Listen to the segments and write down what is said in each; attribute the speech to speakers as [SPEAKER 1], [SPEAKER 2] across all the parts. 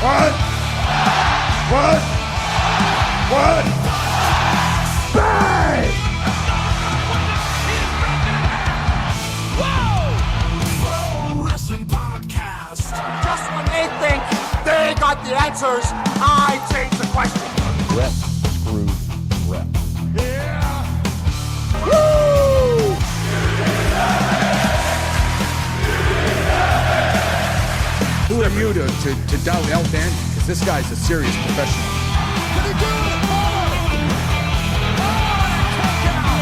[SPEAKER 1] What? Bang!
[SPEAKER 2] Whoa! Wrestling Podcast. Just when they think they got the answers, I change the question.
[SPEAKER 3] Rep, screw, rep.
[SPEAKER 2] Yeah!
[SPEAKER 1] Woo!
[SPEAKER 3] Who are you to doubt El Dandy? Because this guy's a serious professional.
[SPEAKER 2] Did he do it?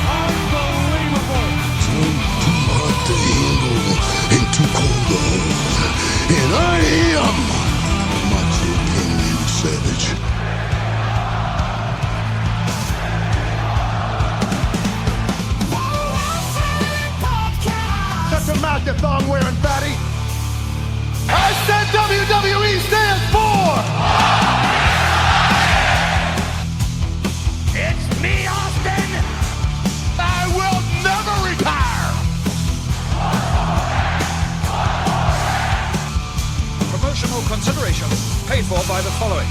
[SPEAKER 2] Unbelievable!
[SPEAKER 4] Too hot to handle and too cold to hold. And I am Macho King Savage.
[SPEAKER 2] Shut your mouth, you thong-wearing fatty! I said WWE stands for! It's me, Austin! I will never retire!
[SPEAKER 5] Promotional consideration paid for by the following.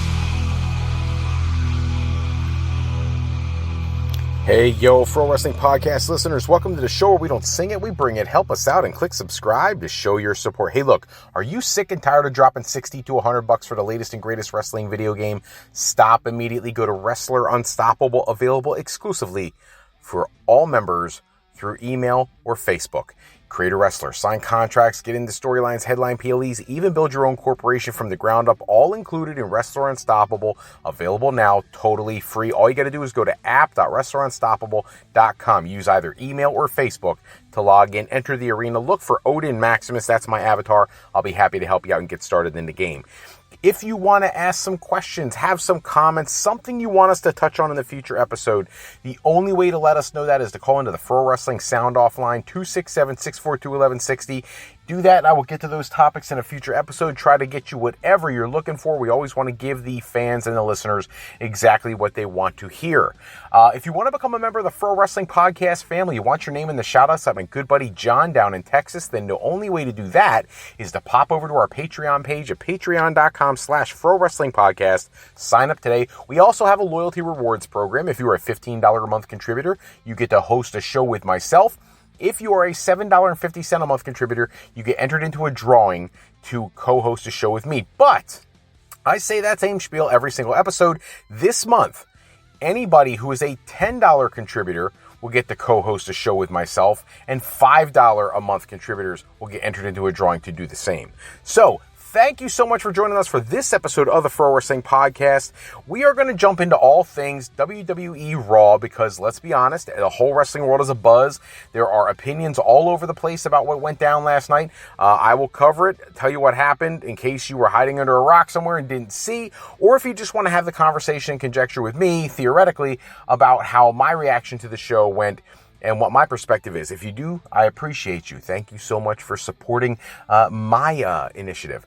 [SPEAKER 6] Hey, yo, Pro Wrestling Podcast listeners, welcome to the show where we don't sing it, we bring it. Help us out and click subscribe to show your support. Hey, look, are you sick and tired of dropping $60 to $100 for the latest and greatest wrestling video game? Stop immediately. Go to Wrestler Unstoppable, available exclusively for all members through email or Facebook. Create a wrestler, sign contracts, get into storylines, headline PLEs, even build your own corporation from the ground up, all included in Wrestler Unstoppable, available now, totally free. All you got to do is go to app.wrestlerunstoppable.com. Use either email or Facebook to log in, enter the arena, look for Odin Maximus, that's my avatar. I'll be happy to help you out and get started in the game. If you want to ask some questions, have some comments, something you want us to touch on in the future episode, the only way to let us know that is to call into the Pro Wrestling Sound Off line, 267-642-1160. Do that, and I will get to those topics in a future episode. Try to get you whatever you're looking for. We always want to give the fans and the listeners exactly what they want to hear. If you want to become a member of the Pro Wrestling Podcast family, you want your name in the shout-outs like my good buddy John down in Texas, then the only way to do that is to pop over to our Patreon page at patreon.com/Pro Wrestling Podcast. Sign up today. We also have a loyalty rewards program. If you are a $15 a month contributor, you get to host a show with myself. If you are a $7.50 a month contributor, you get entered into a drawing to co-host a show with me. But I say that same spiel every single episode. This month, anybody who is a $10 contributor will get to co-host a show with myself, and $5 a month contributors will get entered into a drawing to do the same. So, thank you so much for joining us for this episode of the Pro Wrestling Podcast. We are going to jump into all things WWE Raw because, let's be honest, the whole wrestling world is abuzz. There are opinions all over the place about what went down last night. I will cover it, tell you what happened in case you were hiding under a rock somewhere and didn't see, or if you just want to have the conversation and conjecture with me, theoretically, about how my reaction to the show went and what my perspective is. If you do, I appreciate you. Thank you so much for supporting my initiative.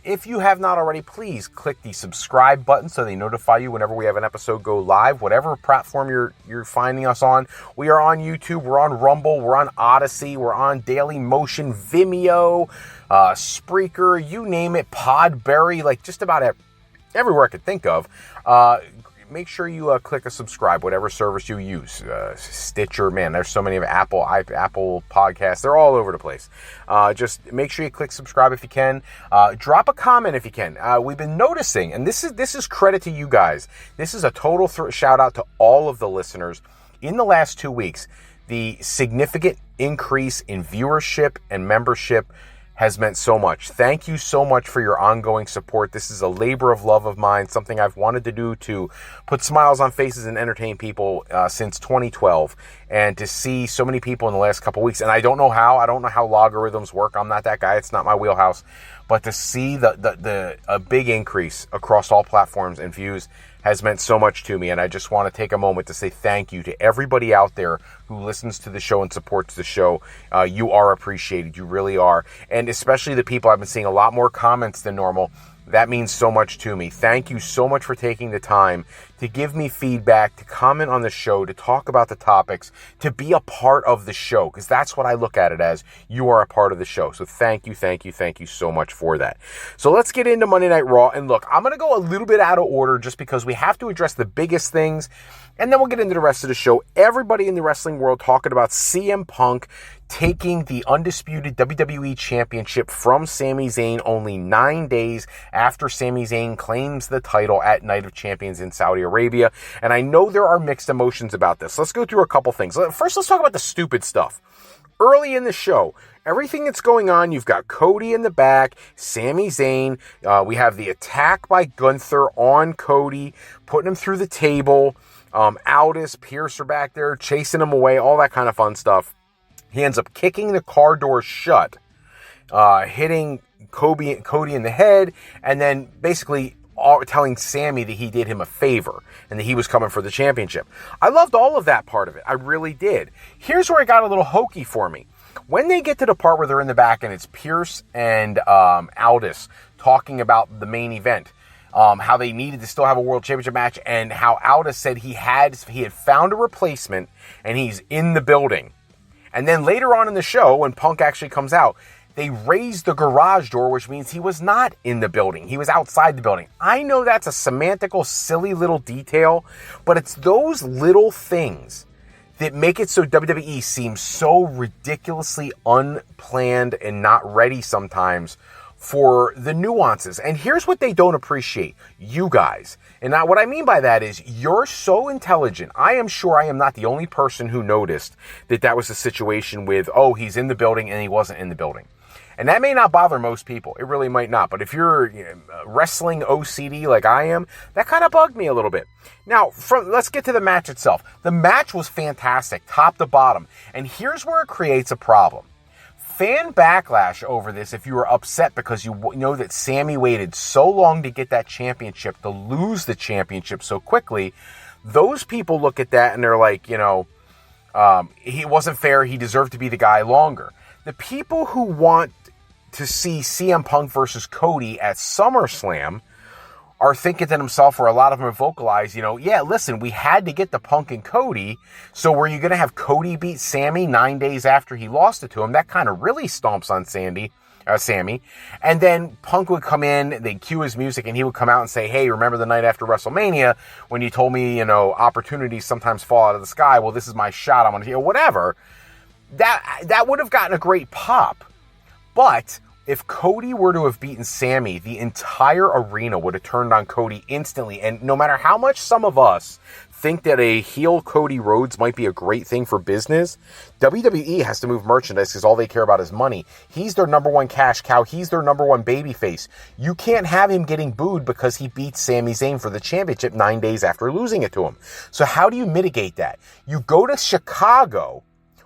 [SPEAKER 6] If you have not already, please click the subscribe button so they notify you whenever we have an episode go live. Whatever platform you're finding us on. We are on YouTube, we're on Rumble, we're on Odyssey, we're on Daily Motion, Vimeo, Spreaker, you name it, Podberry, like just about everywhere I could think of. Make sure you click a subscribe, whatever service you use. Stitcher, man, there's so many of Apple podcasts. They're all over the place. Just make sure you click subscribe if you can. Drop a comment if you can. We've been noticing, and this is credit to you guys. This is a total shout out to all of the listeners. In the last 2 weeks, the significant increase in viewership and membership has meant so much. Thank you so much for your ongoing support. This is a labor of love of mine, something I've wanted to do to put smiles on faces and entertain people since 2012. And to see so many people in the last couple weeks, and I don't know how logarithms work. I'm not that guy. It's not my wheelhouse. But to see a big increase across all platforms and views has meant so much to me, and I just want to take a moment to say thank you to everybody out there who listens to the show and supports the show. You are appreciated. You really are. And especially the people, I've been seeing a lot more comments than normal. That means so much to me. Thank you so much for taking the time to give me feedback, to comment on the show, to talk about the topics, to be a part of the show, because that's what I look at it as. You are a part of the show. So thank you so much for that. So let's get into Monday Night Raw. And look, I'm going to go a little bit out of order just because we have to address the biggest things, and then we'll get into the rest of the show. Everybody in the wrestling world talking about CM Punk taking the undisputed WWE Championship from Sami Zayn only 9 days after Sami Zayn claims the title at Night of Champions in Saudi Arabia. And I know there are mixed emotions about this. Let's go through a couple things. First, let's talk about the stupid stuff. Early in the show, everything that's going on, you've got Cody in the back, Sami Zayn. We have the attack by Gunther on Cody, putting him through the table. Aldis, Pierce are back there, chasing him away, all that kind of fun stuff. He ends up kicking the car door shut, hitting Cody in the head, and then basically telling Sammy that he did him a favor and that he was coming for the championship. I loved all of that part of it. I really did. Here's where it got a little hokey for me. When they get to the part where they're in the back and it's Pierce and Aldis talking about the main event, how they needed to still have a world championship match, and how Aldis said he had found a replacement and he's in the building. And then later on in the show, when Punk actually comes out, they raised the garage door, which means he was not in the building. He was outside the building. I know that's a semantical, silly little detail, but it's those little things that make it so WWE seems so ridiculously unplanned and not ready sometimes for the nuances. And here's what they don't appreciate. You guys. And what I mean by that is you're so intelligent. I am sure I am not the only person who noticed that was a situation with, oh, he's in the building and he wasn't in the building. And that may not bother most people. It really might not. But if you're wrestling OCD like I am, that kind of bugged me a little bit. Now, let's get to the match itself. The match was fantastic, top to bottom. And here's where it creates a problem. Fan backlash over this, if you were upset because you know that Sammy waited so long to get that championship, to lose the championship so quickly, those people look at that and they're like, he wasn't fair, he deserved to be the guy longer. The people who want to see CM Punk versus Cody at SummerSlam are thinking to themselves, or a lot of them have vocalized, yeah, listen, we had to get the Punk and Cody, so were you going to have Cody beat Sammy 9 days after he lost it to him? That kind of really stomps on Sammy. And then Punk would come in, they'd cue his music, and he would come out and say, hey, remember the night after WrestleMania when you told me, opportunities sometimes fall out of the sky? Well, this is my shot. I want to, whatever. That would have gotten a great pop. But if Cody were to have beaten Sammy, the entire arena would have turned on Cody instantly. And no matter how much some of us think that a heel Cody Rhodes might be a great thing for business, WWE has to move merchandise because all they care about is money. He's their number one cash cow. He's their number one babyface. You can't have him getting booed because he beat Sami Zayn for the championship 9 days after losing it to him. So how do you mitigate that? You go to Chicago,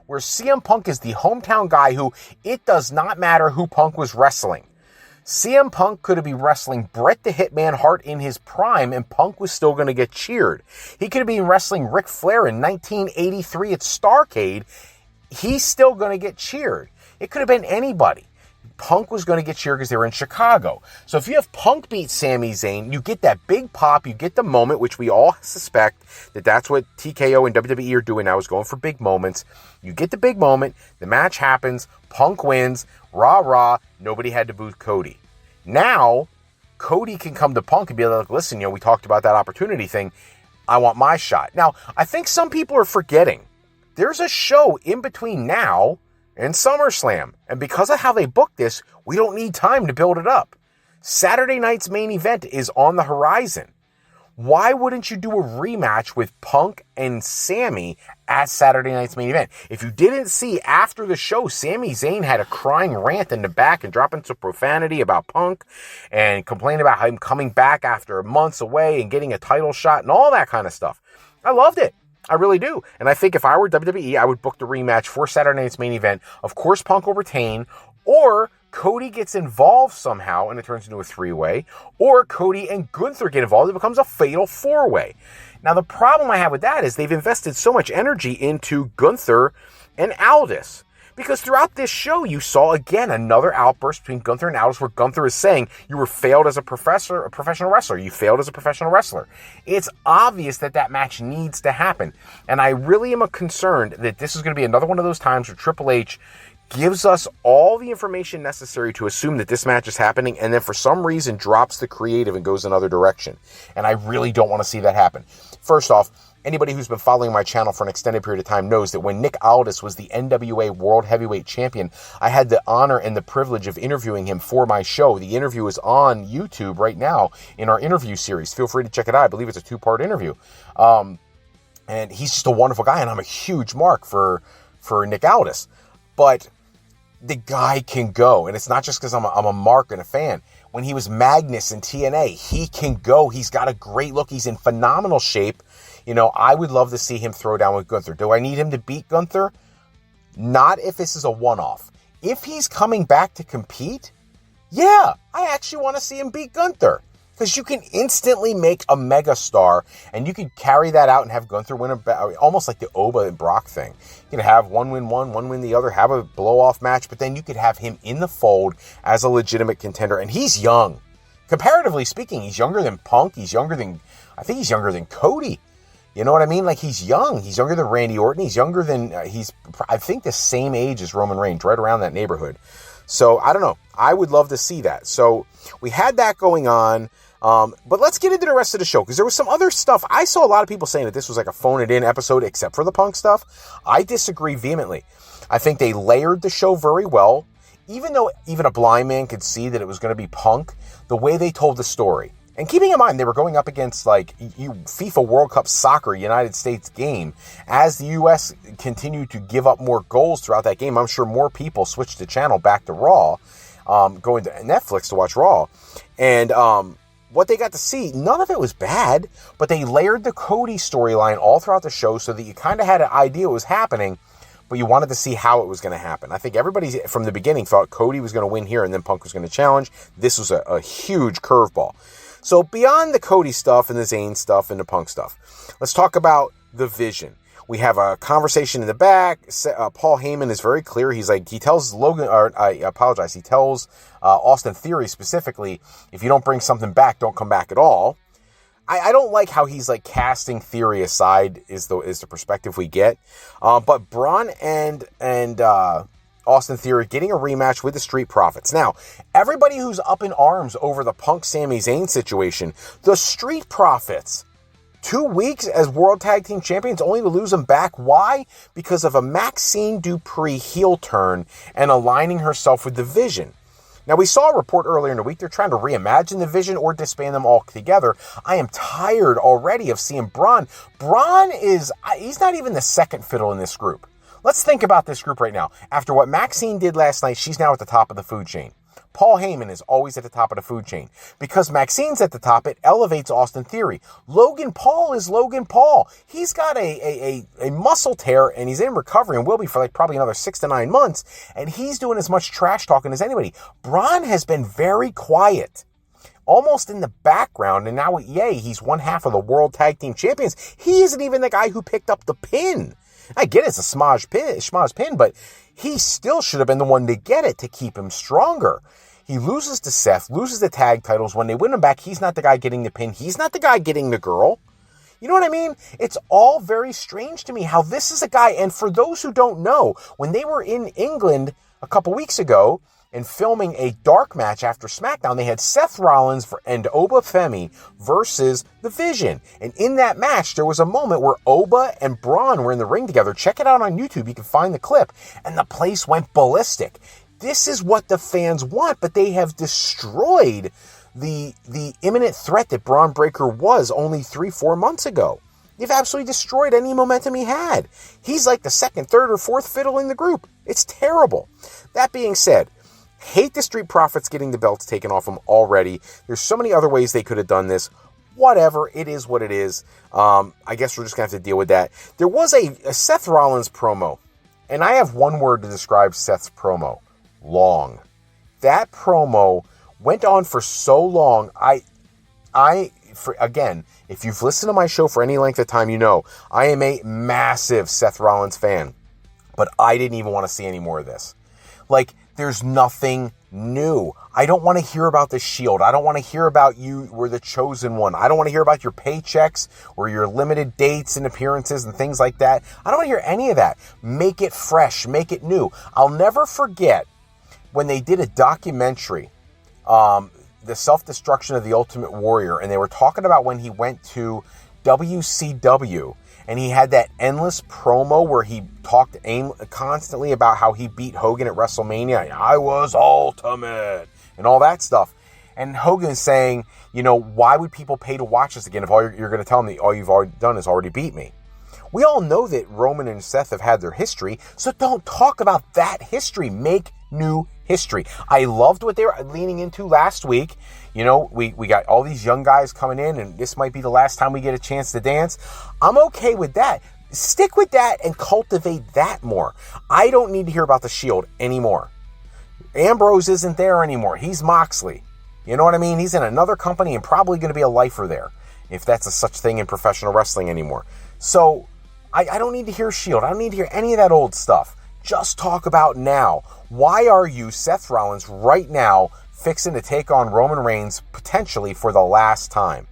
[SPEAKER 6] where CM Punk is the hometown guy who, it does not matter who Punk was wrestling. CM Punk could have been wrestling Bret the Hitman Hart in his prime, and Punk was still going to get cheered. He could have been wrestling Ric Flair in 1983 at Starrcade. He's still going to get cheered. It could have been anybody. Punk was going to get cheered because they were in Chicago. So if you have Punk beat Sami Zayn, you get that big pop, you get the moment, which we all suspect that that's what TKO and WWE are doing now, is going for big moments. You get the big moment, the match happens, Punk wins, rah, nobody had to boo Cody. Now, Cody can come to Punk and be like, listen, we talked about that opportunity thing. I want my shot. Now, I think some people are forgetting there's a show in between now and SummerSlam. And because of how they booked this, we don't need time to build it up. Saturday night's main event is on the horizon. Why wouldn't you do a rematch with Punk and Sammy at Saturday night's main event? If you didn't see after the show, Sami Zayn had a crying rant in the back and dropping some profanity about Punk and complaining about him coming back after months away and getting a title shot and all that kind of stuff. I loved it. I really do. And I think if I were WWE, I would book the rematch for Saturday night's main event. Of course, Punk will retain, or Cody gets involved somehow and it turns into a 3-way, or Cody and Gunther get involved. It becomes a fatal 4-way. Now, the problem I have with that is they've invested so much energy into Gunther and Aldis, Because throughout this show, you saw, again, another outburst between Gunther and Aldis where Gunther is saying, you were failed as a professional wrestler. You failed as a professional wrestler. It's obvious that that match needs to happen. And I really am concerned that this is going to be another one of those times where Triple H gives us all the information necessary to assume that this match is happening, and then for some reason drops the creative and goes another direction. And I really don't want to see that happen. First off, anybody who's been following my channel for an extended period of time knows that when Nick Aldis was the NWA World Heavyweight Champion, I had the honor and the privilege of interviewing him for my show. The interview is on YouTube right now in our interview series. Feel free to check it out. I believe it's a 2-part interview. And he's just a wonderful guy, and I'm a huge mark for Nick Aldis. But the guy can go, and it's not just because I'm a mark and a fan. When he was Magnus in TNA, he can go. He's got a great look. He's in phenomenal shape. You know, I would love to see him throw down with Gunther. Do I need him to beat Gunther? Not if this is a one-off. If he's coming back to compete, yeah, I actually want to see him beat Gunther. Because you can instantly make a megastar, and you can carry that out and have Gunther win almost like the Oba and Brock thing. You can have one win the other, have a blow-off match, but then you could have him in the fold as a legitimate contender. And he's young. Comparatively speaking, he's younger than Punk. I think he's younger than Cody. You know what I mean? Like, he's young. He's younger than Randy Orton. He's younger than, I think, the same age as Roman Reigns, right around that neighborhood. So, I don't know. I would love to see that. So, we had that going on. But let's get into the rest of the show, because there was some other stuff. I saw a lot of people saying that this was like a phone-it-in episode, except for the Punk stuff. I disagree vehemently. I think they layered the show very well. Even though even a blind man could see that it was going to be Punk, the way they told the story. And keeping in mind, they were going up against, like, FIFA World Cup Soccer United States game. As the U.S. continued to give up more goals throughout that game, I'm sure more people switched the channel back to Raw, going to Netflix to watch Raw. And what they got to see, none of it was bad, but they layered the Cody storyline all throughout the show so that you kind of had an idea what was happening, but you wanted to see how it was going to happen. I think everybody from the beginning thought Cody was going to win here and then Punk was going to challenge. This was a huge curveball. So beyond the Cody stuff and the Zayn stuff and the Punk stuff, let's talk about the Vision. We have a conversation in the back. Paul Heyman is very clear. He tells he tells Austin Theory specifically, if you don't bring something back, don't come back at all. I don't like how he's like casting Theory aside is the perspective we get. But Braun and Austin Theory getting a rematch with the Street Profits. Now, everybody who's up in arms over the Punk Sami Zayn situation, the Street Profits, 2 weeks as World Tag Team Champions, only to lose them back. Why? Because of a Maxine Dupree heel turn and aligning herself with the Vision. Now, we saw a report earlier in the week. They're trying to reimagine the Vision or disband them all together. I am tired already of seeing Braun. Braun he's not even the second fiddle in this group. Let's think about this group right now. After what Maxine did last night, she's now at the top of the food chain. Paul Heyman is always at the top of the food chain. Because Maxine's at the top, it elevates Austin Theory. Logan Paul is Logan Paul. He's got a muscle tear, and he's in recovery and will be for like probably another 6 to 9 months. And he's doing as much trash talking as anybody. Braun has been very quiet, almost in the background. And now with he's one half of the World Tag Team Champions. He isn't even the guy who picked up the pin. I get it's a schmoz pin, but he still should have been the one to get it to keep him stronger. He loses to Seth, loses the tag titles. When they win him back, he's not the guy getting the pin. He's not the guy getting the girl. You know what I mean? It's all very strange to me how this is a guy. And for those who don't know, when they were in England a couple weeks ago and filming a dark match after SmackDown, they had Seth Rollins and Oba Femi versus The Vision. And in that match, there was a moment where Oba and Braun were in the ring together. Check it out on YouTube. You can find the clip. And the place went ballistic. This is what the fans want, but they have destroyed the imminent threat that Braun Breaker was only 3-4 months ago. They've absolutely destroyed any momentum he had. He's like the second, third, or fourth fiddle in the group. It's terrible. That being said, hate the Street Profits getting the belts taken off them already. There's so many other ways they could have done this. Whatever, it is what it is. I guess we're just going to have to deal with that. There was a Seth Rollins promo, and I have one word to describe Seth's promo. Long. That promo went on for so long. Again, if you've listened to my show for any length of time, you know I am a massive Seth Rollins fan. But I didn't even want to see any more of this. Like, there's nothing new. I don't want to hear about the Shield. I don't want to hear about you were the chosen one. I don't want to hear about your paychecks or your limited dates and appearances and things like that. I don't want to hear any of that. Make it fresh. Make it new. I'll never forget when they did a documentary, The Self-Destruction of the Ultimate Warrior, and they were talking about when he went to WCW, and he had that endless promo where he talked constantly about how he beat Hogan at WrestleMania. I was ultimate and all that stuff. And Hogan saying, why would people pay to watch this again if all you're going to tell them that all you've already done is already beat me? We all know that Roman and Seth have had their history, so don't talk about that history. Make new history. I loved what they were leaning into last week. We got all these young guys coming in, and this might be the last time we get a chance to dance. I'm okay with that. Stick with that and cultivate that more. I don't need to hear about the Shield anymore. Ambrose isn't there anymore. He's Moxley. You know what I mean? He's in another company and probably going to be a lifer there, if that's a such thing in professional wrestling anymore. So I don't need to hear Shield. I don't need to hear any of that old stuff. Just talk about now. Why are you, Seth Rollins, right now fixing to take on Roman Reigns potentially for the last time?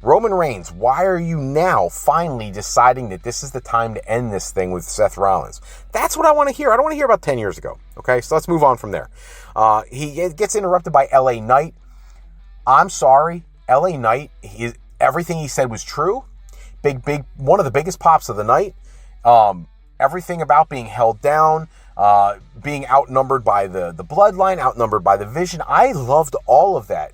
[SPEAKER 6] Roman Reigns, why are you now finally deciding that this is the time to end this thing with Seth Rollins? That's what I want to hear. I don't want to hear about 10 years ago. Okay, so let's move on from there. He gets interrupted by LA Knight. I'm sorry, LA Knight, everything he said was true. Big, one of the biggest pops of the night. Everything about being held down, being outnumbered by the bloodline, outnumbered by the vision. I loved all of that.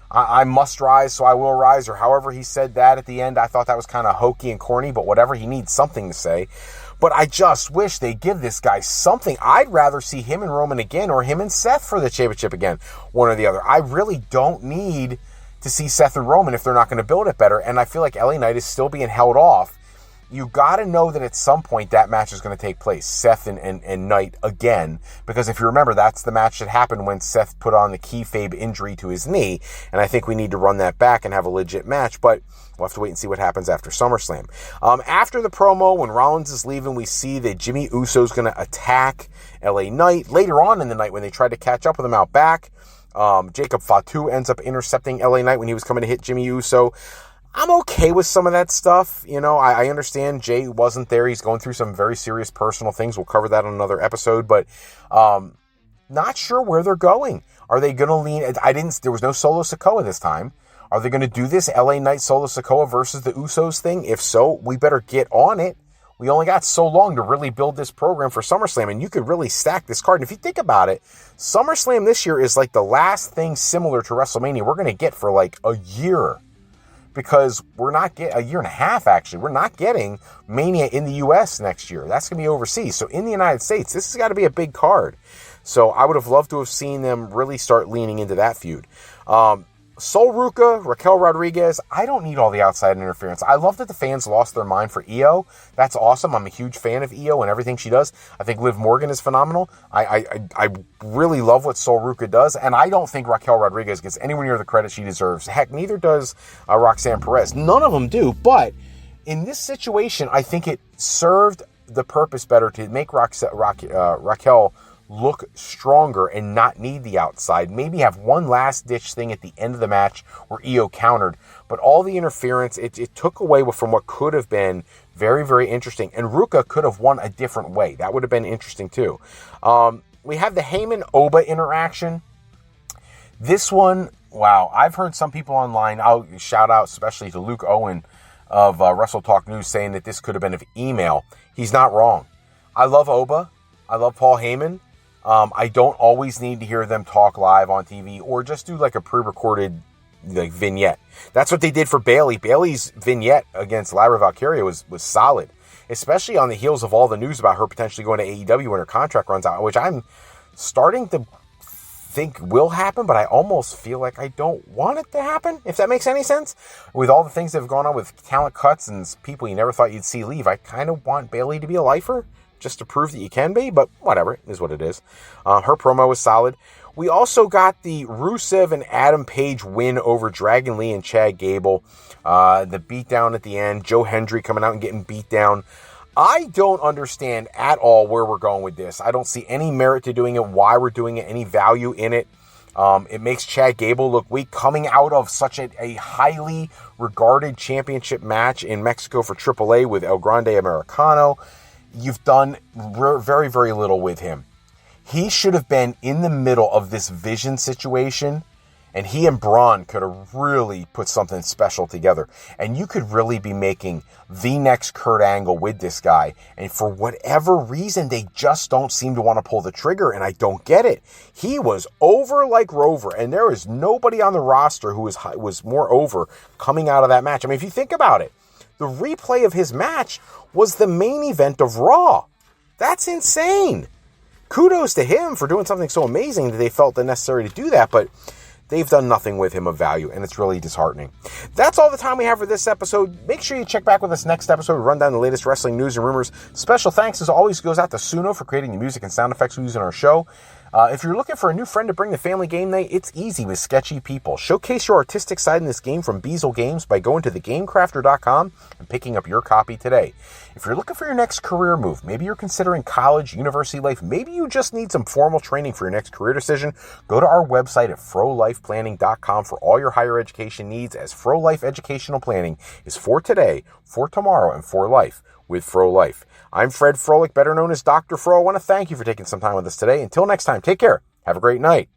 [SPEAKER 6] I must rise, so I will rise, or however he said that at the end. I thought that was kind of hokey and corny, but whatever, he needs something to say. But I just wish they give this guy something. I'd rather see him and Roman again, or him and Seth for the championship again, one or the other. I really don't need to see Seth and Roman if they're not going to build it better, and I feel like LA Knight is still being held off. You got to know that at some point that match is going to take place, Seth and Knight again, because if you remember, that's the match that happened when Seth put on the kayfabe injury to his knee, and I think we need to run that back and have a legit match, but we'll have to wait and see what happens after SummerSlam. After the promo, when Rollins is leaving, we see that Jimmy Uso is going to attack LA Knight. Later on in the night, when they tried to catch up with him out back, Jacob Fatu ends up intercepting LA Knight when he was coming to hit Jimmy Uso. I'm okay with some of that stuff. I understand Jay wasn't there. He's going through some very serious personal things. We'll cover that on another episode, but not sure where they're going. Are they going to lean? There was no Solo Sikoa this time. Are they going to do this LA Knight Solo Sikoa versus the Usos thing? If so, we better get on it. We only got so long to really build this program for SummerSlam, and you could really stack this card. And if you think about it, SummerSlam this year is like the last thing similar to WrestleMania we're going to get for like a year. Because we're not getting, a year and a half actually, we're not getting Mania in the U.S. next year. That's going to be overseas. So in the United States, this has got to be a big card. So I would have loved to have seen them really start leaning into that feud. Sol Ruca, Raquel Rodriguez, I don't need all the outside interference. I love that the fans lost their mind for Io. That's awesome. I'm a huge fan of Io and everything she does. I think Liv Morgan is phenomenal. I really love what Sol Ruca does, and I don't think Raquel Rodriguez gets anywhere near the credit she deserves. Heck, neither does Roxanne Perez. None of them do, but in this situation, I think it served the purpose better to make Raquel look stronger and not need the outside. Maybe have one last ditch thing at the end of the match where Io countered, but all the interference, it took away from what could have been very, very interesting. And Ruka could have won a different way. That would have been interesting too. We have the Heyman-Oba interaction. This one, wow, I've heard some people online, I'll shout out especially to Luke Owen of Wrestle Talk News, saying that this could have been an email. He's not wrong. I love Oba. I love Paul Heyman. I don't always need to hear them talk live on TV or just do like a pre-recorded vignette. That's what they did for Bayley. Bayley's vignette against Lyra Valkyria was solid, especially on the heels of all the news about her potentially going to AEW when her contract runs out, which I'm starting to think will happen, but I almost feel like I don't want it to happen, if that makes any sense. With all the things that have gone on with talent cuts and people you never thought you'd see leave, I kind of want Bayley to be a lifer, just to prove that you can be, but whatever, it is what it is. Her promo was solid. We also got the Rusev and Adam Page win over Dragon Lee and Chad Gable. The beatdown at the end, Joe Hendry coming out and getting beat down. I don't understand at all where we're going with this. I don't see any merit to doing it, why we're doing it, any value in it. It makes Chad Gable look weak coming out of such a highly regarded championship match in Mexico for AAA with El Grande Americano. You've done very, very little with him. He should have been in the middle of this Vision situation, and he and Braun could have really put something special together. And you could really be making the next Kurt Angle with this guy. And for whatever reason, they just don't seem to want to pull the trigger, and I don't get it. He was over like Rover, and there is nobody on the roster who was more over coming out of that match. I mean, if you think about it, the replay of his match was the main event of Raw. That's insane. Kudos to him for doing something so amazing that they felt it necessary to do that, but they've done nothing with him of value, and it's really disheartening. That's all the time we have for this episode. Make sure you check back with us next episode. We run down the latest wrestling news and rumors. Special thanks, as always, goes out to Suno for creating the music and sound effects we use in our show. If you're looking for a new friend to bring to family game night, it's easy with Sketchy People. Showcase your artistic side in this game from Beezle Games by going to thegamecrafter.com and picking up your copy today. If you're looking for your next career move, maybe you're considering college, university life, maybe you just need some formal training for your next career decision, go to our website at frolifeplanning.com for all your higher education needs, as Fro Life Educational Planning is for today, for tomorrow, and for life with Fro Life. I'm Fred Froelich, better known as Dr. Fro. I want to thank you for taking some time with us today. Until next time, take care. Have a great night.